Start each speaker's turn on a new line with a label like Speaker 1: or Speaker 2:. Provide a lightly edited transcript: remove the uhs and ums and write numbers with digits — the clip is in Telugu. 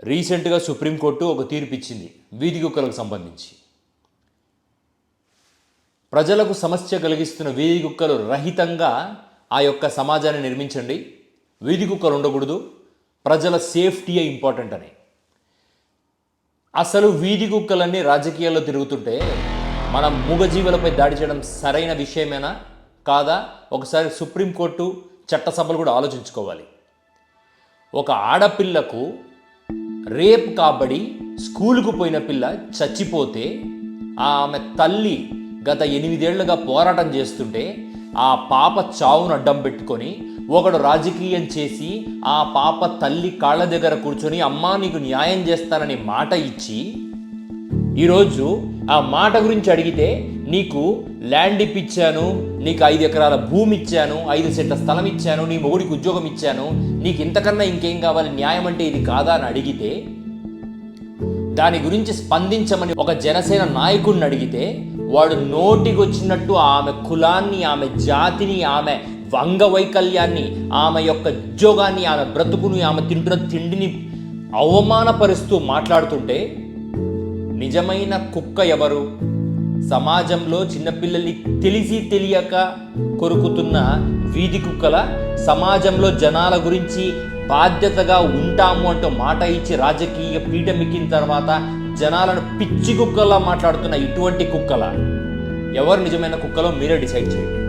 Speaker 1: రీసెంట్గా సుప్రీంకోర్టు ఒక తీర్పు ఇచ్చింది వీధి కుక్కలకు సంబంధించి. ప్రజలకు సమస్య కలిగిస్తున్న వీధి కుక్కలు రహితంగా ఆ యొక్క సమాజాన్ని నిర్మించండి, వీధి కుక్కలు ఉండకూడదు, ప్రజల సేఫ్టీయే ఇంపార్టెంట్ అని. అసలు వీధి కుక్కలన్నీ రాజకీయాల్లో తిరుగుతుంటే మన మూగజీవులపై దాడి చేయడం సరైన విషయమేనా కాదా? ఒకసారి సుప్రీంకోర్టు చట్టసభలు కూడా ఆలోచించుకోవాలి. ఒక ఆడపిల్లకు రేప్ కాబడి స్కూలుకు పోయిన పిల్ల చచ్చిపోతే ఆమె తల్లి గత 8 ఏళ్లుగా పోరాటం చేస్తుంటే ఆ పాప చావును అడ్డం పెట్టుకొని ఒకడు రాజకీయం చేసి ఆ పాప తల్లి కాళ్ళ దగ్గర కూర్చొని అమ్మా నీకు న్యాయం చేస్తానని మాట ఇచ్చి ఈరోజు ఆ మాట గురించి అడిగితే నీకు ల్యాండ్ ఇప్పించాను, నీకు 5 ఎకరాల భూమి ఇచ్చాను, 5 సెంట్ల స్థలం ఇచ్చాను, నీ మొగుడికి ఉద్యోగం ఇచ్చాను, నీకు ఇంతకన్నా ఇంకేం కావాలి, న్యాయం అంటే ఇది కాదా అని అడిగితే దాని గురించి స్పందించమని ఒక జనసేన నాయకుడిని అడిగితే వాడు నోటికొచ్చినట్టు ఆమె కులాన్ని, ఆమె జాతిని, ఆమె వంగవైకల్యాన్ని, ఆమె యొక్క ఉద్యోగాన్ని, ఆమె బ్రతుకుని, ఆమె తింటున్న తిండిని అవమానపరుస్తూ మాట్లాడుతుంటే నిజమైన కుక్క ఎవరు? సమాజంలో చిన్నపిల్లల్ని తెలిసి తెలియక కొరుకుతున్న వీధి కుక్కల, సమాజంలో జనాల గురించి బాధ్యతగా ఉంటాము అంటూ మాట ఇచ్చి రాజకీయ పీఠమెక్కిన తర్వాత జనాలను పిచ్చి కుక్కలా మాట్లాడుతున్న ఇటువంటి కుక్కల ఎవరు నిజమైన కుక్కలో మీరే డిసైడ్ చేయండి.